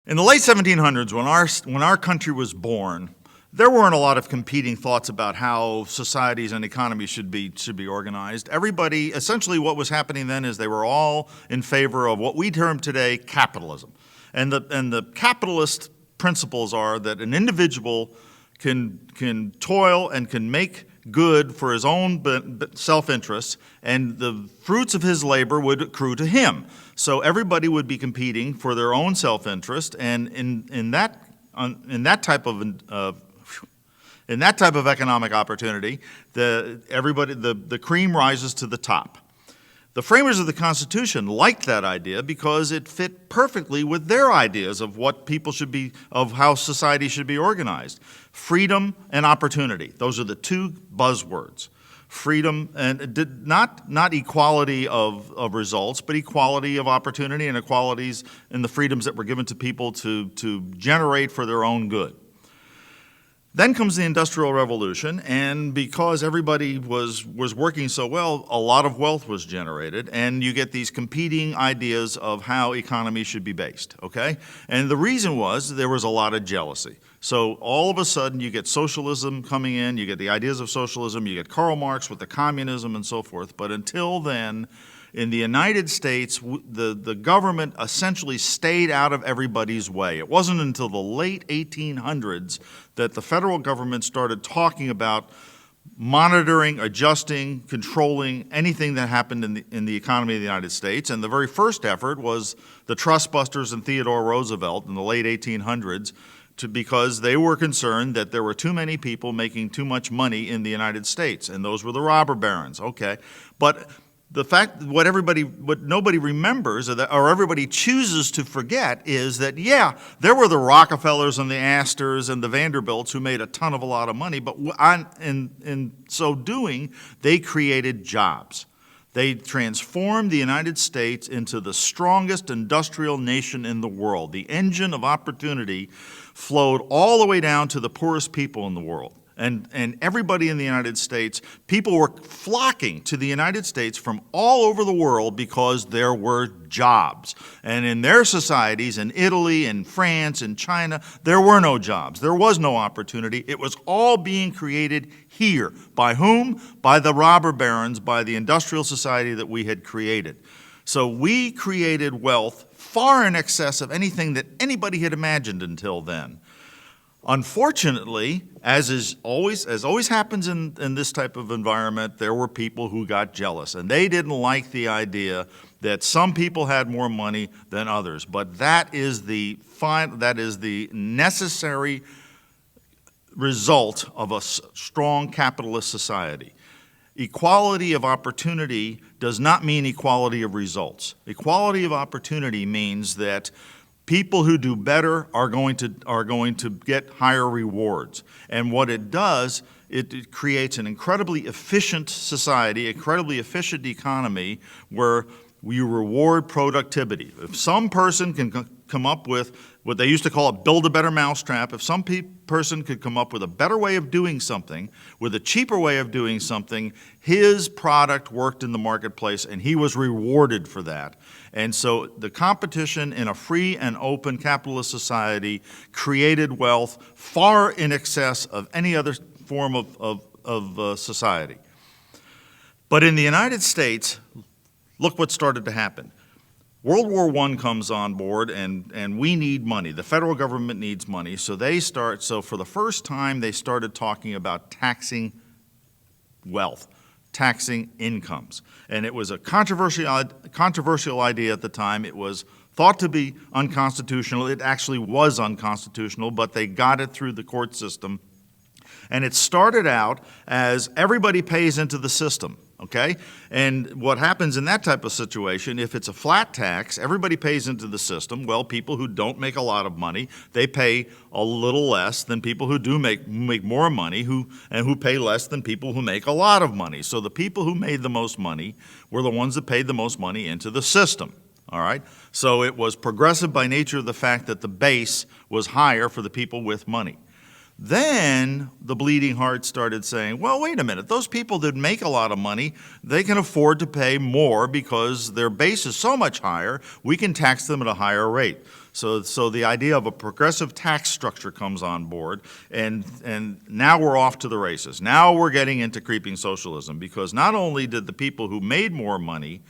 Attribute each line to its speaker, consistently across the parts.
Speaker 1: In the late 1700s, when our country was born, there weren't a lot of competing thoughts about how societies and economies should be organized. Everybody, essentially what was happening then is they were all in favor of what we term today capitalism. And the capitalist principles are that an individual can toil and can make good for his own self-interest, and the fruits of his labor would accrue to him. So everybody would be competing for their own self-interest, and in that type of economic opportunity, the cream rises to the top. The framers of the Constitution liked that idea because it fit perfectly with their ideas of what people should be, of how society should be organized. Freedom and opportunity. Those are the two buzzwords. Freedom, and not equality of results, but equality of opportunity and equalities in the freedoms that were given to people to generate for their own good. Then comes the Industrial Revolution, and because everybody was working so well, a lot of wealth was generated, and you get these competing ideas of how economies should be based, okay? And the reason was there was a lot of jealousy. So all of a sudden you get socialism coming in, you get the ideas of socialism, you get Karl Marx with the communism and so forth, but until then, in the United States, the government essentially stayed out of everybody's way. It wasn't until the late 1800s that the federal government started talking about monitoring, adjusting, controlling anything that happened in the economy of the United States. And the very first effort was the trust busters and Theodore Roosevelt in the late 1800s, because they were concerned that there were too many people making too much money in the United States, and those were the robber barons. Okay, but the fact, what nobody remembers, or everybody chooses to forget, is that, yeah, there were the Rockefellers and the Astors and the Vanderbilts who made a lot of money, but in so doing, they created jobs. They transformed the United States into the strongest industrial nation in the world. The engine of opportunity flowed all the way down to the poorest people in the world. And everybody in the United States, people were flocking to the United States from all over the world because there were jobs. And in their societies, in Italy, in France, in China, there were no jobs. There was no opportunity. It was all being created here. By whom? By the robber barons, by the industrial society that we had created. So we created wealth far in excess of anything that anybody had imagined until then. Unfortunately, as always happens in this type of environment, there were people who got jealous, and they didn't like the idea that some people had more money than others. But that is the necessary result of a strong capitalist society. Equality of opportunity does not mean equality of results. Equality of opportunity means that people who do better are going to get higher rewards. And what it does, it creates an incredibly efficient society, incredibly efficient economy where you reward productivity. If some person can come up with what they used to call a build a better mousetrap, if some person could come up with a better way of doing something, with a cheaper way of doing something, his product worked in the marketplace and he was rewarded for that. And so the competition in a free and open capitalist society created wealth far in excess of any other form of society. But in the United States, look what started to happen. World War I comes on board, and we need money. The federal government needs money, so for the first time, they started talking about taxing wealth, taxing incomes. And it was a controversial idea at the time. It was thought to be unconstitutional. It actually was unconstitutional, but they got it through the court system. And it started out as everybody pays into the system. Okay? And what happens in that type of situation, if it's a flat tax, everybody pays into the system. Well, people who don't make a lot of money, they pay a little less than people who do make more money, who pay less than people who make a lot of money. So the people who made the most money were the ones that paid the most money into the system. All right? So it was progressive by nature of the fact that the base was higher for the people with money. Then the bleeding heart started saying, well, wait a minute, those people that make a lot of money, they can afford to pay more because their base is so much higher, we can tax them at a higher rate. So the idea of a progressive tax structure comes on board, and now we're off to the races. Now we're getting into creeping socialism, because not only did the people who made more money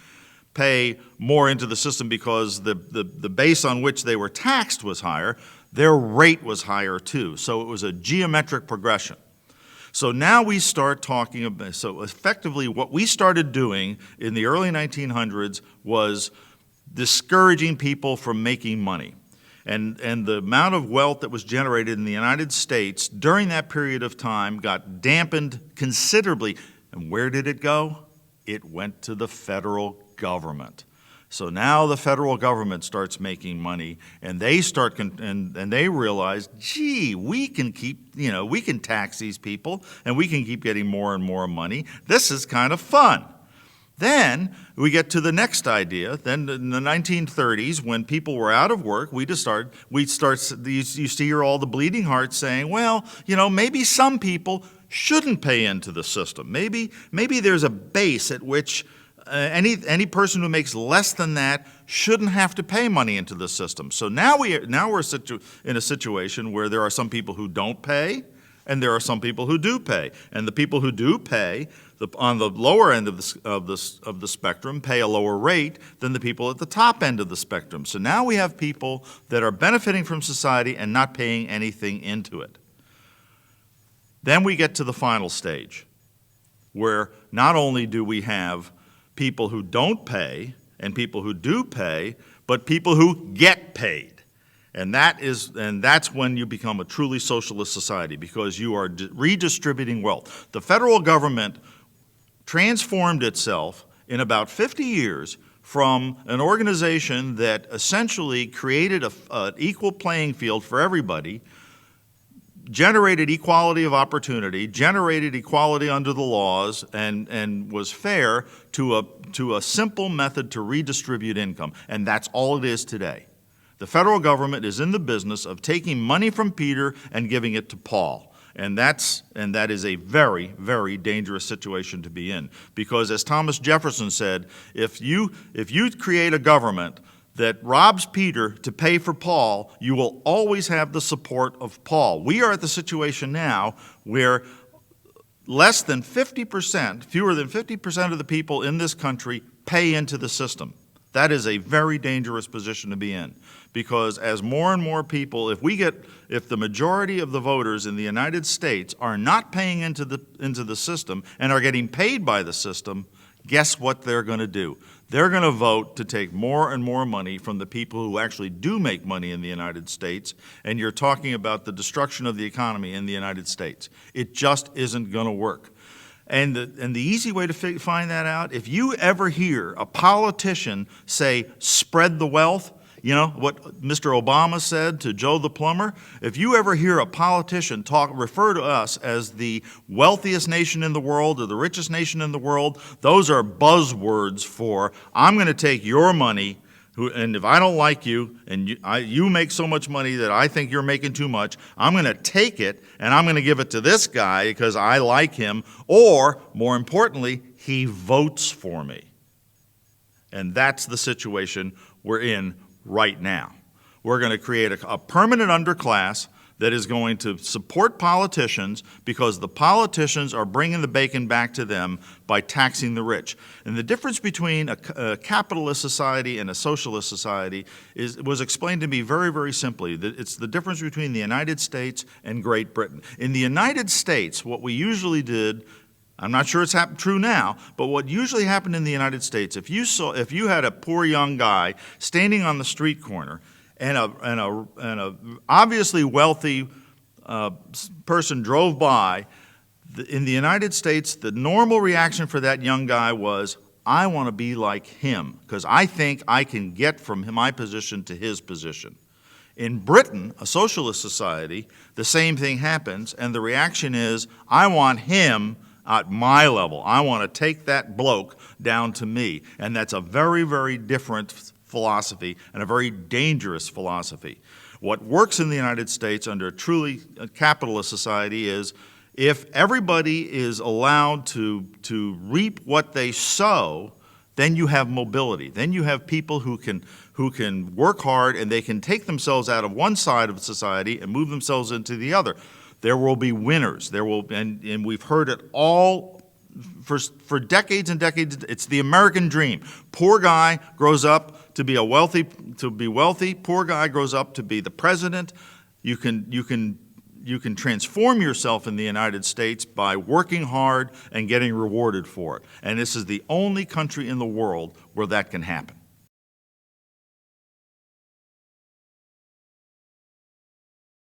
Speaker 1: pay more into the system because the base on which they were taxed was higher, their rate was higher too. So it was a geometric progression. So now we start talking about, so effectively what we started doing in the early 1900s was discouraging people from making money. And the amount of wealth that was generated in the United States during that period of time got dampened considerably. And where did it go? It went to the federal government. So now the federal government starts making money, and they start and they realize, gee, we can keep, we can tax these people, and we can keep getting more and more money. This is kind of fun. Then we get to the next idea. Then in the 1930s, when people were out of work, you see here all the bleeding hearts saying, well, maybe some people shouldn't pay into the system. Maybe there's a base at which any person who makes less than that shouldn't have to pay money into the system. So now we're in a situation where there are some people who don't pay, and there are some people who do pay. And the people who do pay, on the lower end of the spectrum, pay a lower rate than the people at the top end of the spectrum. So now we have people that are benefiting from society and not paying anything into it. Then we get to the final stage, where not only do we have people who don't pay and people who do pay, but people who get paid. And that's when you become a truly socialist society, because you are redistributing wealth. The federal government transformed itself in about 50 years from an organization that essentially created an equal playing field for everybody, generated equality of opportunity, generated equality under the laws, and was fair to a simple method to redistribute income. And that's all it is today. The federal government is in the business of taking money from Peter and giving it to Paul. And that is a very, very dangerous situation to be in. Because as Thomas Jefferson said, if you create a government that robs Peter to pay for Paul, you will always have the support of Paul. We are at the situation now where less than 50%, fewer than 50% of the people in this country pay into the system. That is a very dangerous position to be in, because as more and more people, if the majority of the voters in the United States are not paying into the system and are getting paid by the system, guess what they're going to do? They're going to vote to take more and more money from the people who actually do make money in the United States, and you're talking about the destruction of the economy in the United States. It just isn't going to work. And the easy way to find that out, if you ever hear a politician say, spread the wealth, what Mr. Obama said to Joe the plumber, if you ever hear a politician refer to us as the wealthiest nation in the world or the richest nation in the world, those are buzzwords for, I'm going to take your money, and if I don't like you, and you make so much money that I think you're making too much, I'm going to take it, and I'm going to give it to this guy because I like him, or, more importantly, he votes for me. And that's the situation we're in right now. We're going to create a permanent underclass that is going to support politicians because the politicians are bringing the bacon back to them by taxing the rich. And the difference between a capitalist society and a socialist society was explained to me very, very simply. It's the difference between the United States and Great Britain. In the United States, what we usually did, I'm not sure it's true now, but what usually happened in the United States, if you had a poor young guy standing on the street corner and a obviously wealthy person drove by, in the United States, the normal reaction for that young guy was, I want to be like him because I think I can get from my position to his position. In Britain, a socialist society, the same thing happens, and the reaction is, I want him at my level. I want to take that bloke down to me. And that's a very, very different philosophy and a very dangerous philosophy. What works in the United States under a truly capitalist society is if everybody is allowed to reap what they sow, then you have mobility. Then you have people who can work hard and they can take themselves out of one side of society and move themselves into the other. There will be winners. And we've heard it all for decades and decades. It's the American dream. Poor guy grows up to be wealthy. Poor guy grows up to be the president. You can transform yourself in the United States by working hard and getting rewarded for it. And this is the only country in the world where that can happen.